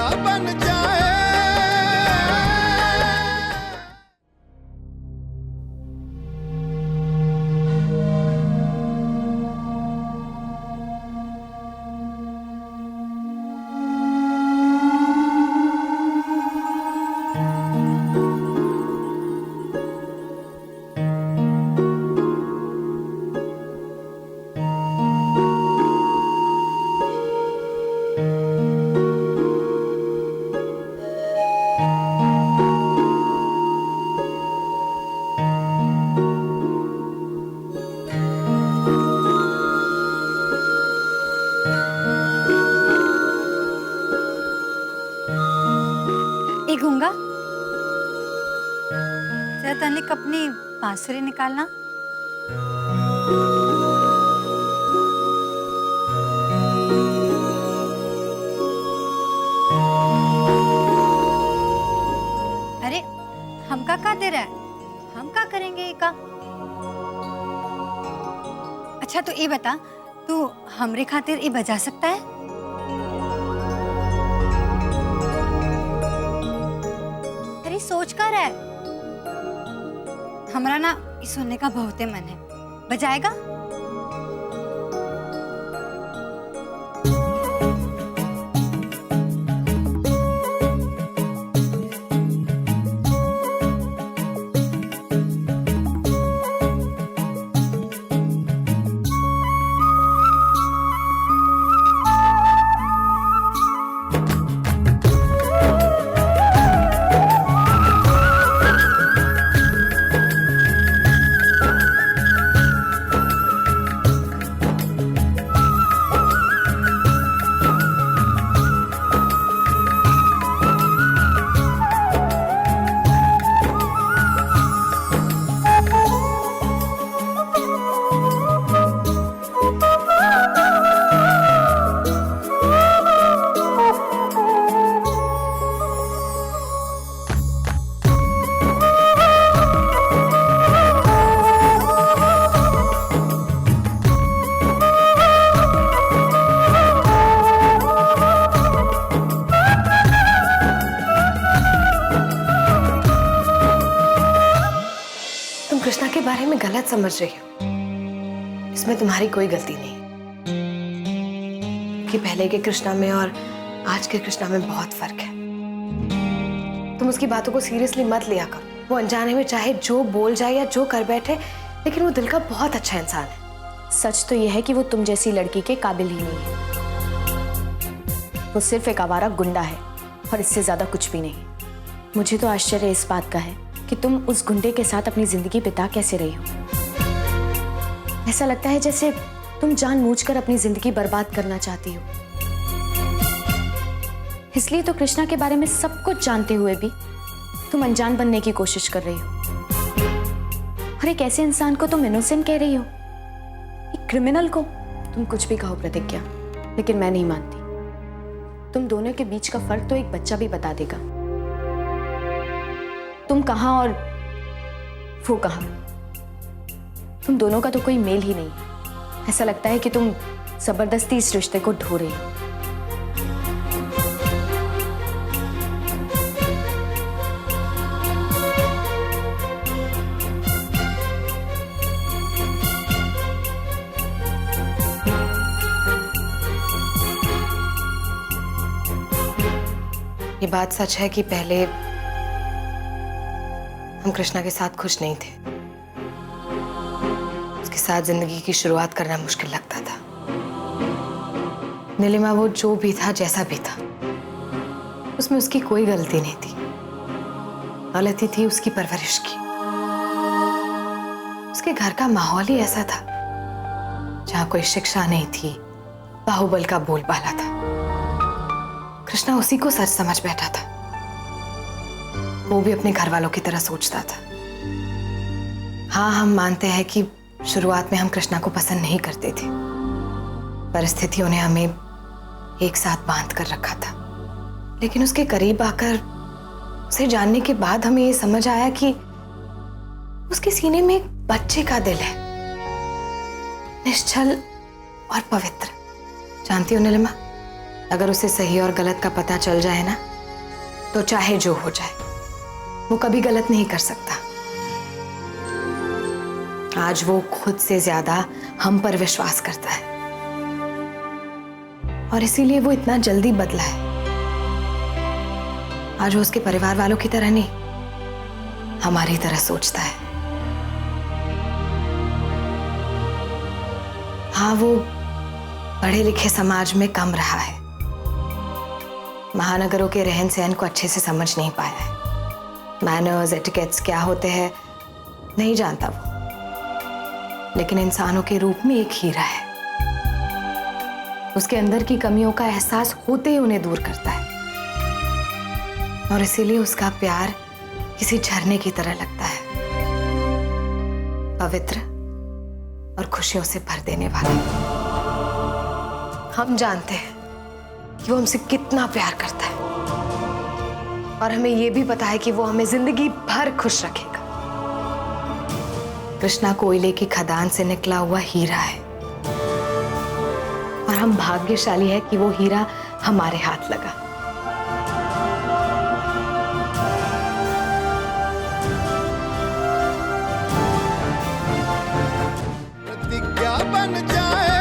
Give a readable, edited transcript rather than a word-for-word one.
मेरा बन जाए। गूंगा, जरा तनिक अपनी बांसुरी निकालना। अरे हमका का दे रहा है, हम का करेंगे ये का? अच्छा तो ये बता, तू हमरे खातिर ये बजा सकता है? सोच कर है, हमारा ना सुनने का बहुते मन है, बजाएगा? कृष्णा के बारे में गलत समझ रही हो। इसमें तुम्हारी कोई गलती नहीं कि पहले के कृष्णा में और आज के कृष्णा में बहुत फर्क है। तुम उसकी बातों को सीरियसली मत लिया करो। वो अनजाने में चाहे जो बोल जाए या जो कर बैठे, लेकिन वो दिल का बहुत अच्छा इंसान है। सच तो यह है कि वो तुम जैसी लड़की के काबिल ही नहीं है। वो सिर्फ एक आवारा गुंडा है और इससे ज्यादा कुछ भी नहीं। मुझे तो आश्चर्य इस बात का है कि तुम उस गुंडे के साथ अपनी जिंदगी बिता कैसे रही हो। ऐसा लगता है जैसे तुम जानबूझकर अपनी जिंदगी बर्बाद करना चाहती हो। इसलिए तो कृष्णा के बारे में सब कुछ जानते हुए भी तुम अनजान बनने की कोशिश कर रही हो। और एक ऐसे इंसान को तुम इनोसेंट कह रही हो, एक क्रिमिनल को। तुम कुछ भी कहो प्रतिज्ञा, लेकिन मैं नहीं मानती। तुम दोनों के बीच का फर्क तो एक बच्चा भी बता देगा। तुम कहां और वो कहां। तुम दोनों का तो कोई मेल ही नहीं। ऐसा लगता है कि तुम जबरदस्ती इस रिश्ते को ढो रही हो। ये बात सच है कि पहले हम कृष्णा के साथ खुश नहीं थे। उसके साथ जिंदगी की शुरुआत करना मुश्किल लगता था। नीलिमा वो जो भी था, जैसा भी था, उसमें उसकी कोई गलती नहीं थी। गलती थी उसकी परवरिश की। उसके घर का माहौल ही ऐसा था जहां कोई शिक्षा नहीं थी, बाहुबल का बोलबाला था। कृष्णा उसी को सच समझ बैठा था। वो भी अपने घर वालों की तरह सोचता था। हाँ, हम मानते हैं कि शुरुआत में हम कृष्णा को पसंद नहीं करते थे। परिस्थितियों ने हमें एक साथ बांध कर रखा था। लेकिन उसके करीब आकर, उसे जानने के बाद हमें ये समझ आया कि उसके सीने में एक बच्चे का दिल है, निश्चल और पवित्र। जानती हो नीलिमा, अगर उसे सही और गलत का पता चल जाए ना, तो चाहे जो हो जाए वो कभी गलत नहीं कर सकता। आज वो खुद से ज्यादा हम पर विश्वास करता है और इसीलिए वो इतना जल्दी बदला है। आज वो उसके परिवार वालों की तरह नहीं, हमारी तरह सोचता है। हाँ, वो पढ़े लिखे समाज में कम रहा है, महानगरों के रहन सहन को अच्छे से समझ नहीं पाया है। मैनर्स, एटिकेट्स क्या होते हैं नहीं जानता वो, लेकिन इंसानों के रूप में एक हीरा है। उसके अंदर की कमियों का एहसास होते ही उन्हें दूर करता है और इसीलिए उसका प्यार किसी झरने की तरह लगता है, पवित्र और खुशियों से भर देने वाला। हम जानते हैं कि वो हमसे कितना प्यार करता है और हमें यह भी पता है कि वो हमें जिंदगी भर खुश रखेगा। कृष्णा कोयले की खदान से निकला हुआ हीरा है और हम भाग्यशाली है कि वो हीरा हमारे हाथ लगा। प्रतिज्ञा बन जाए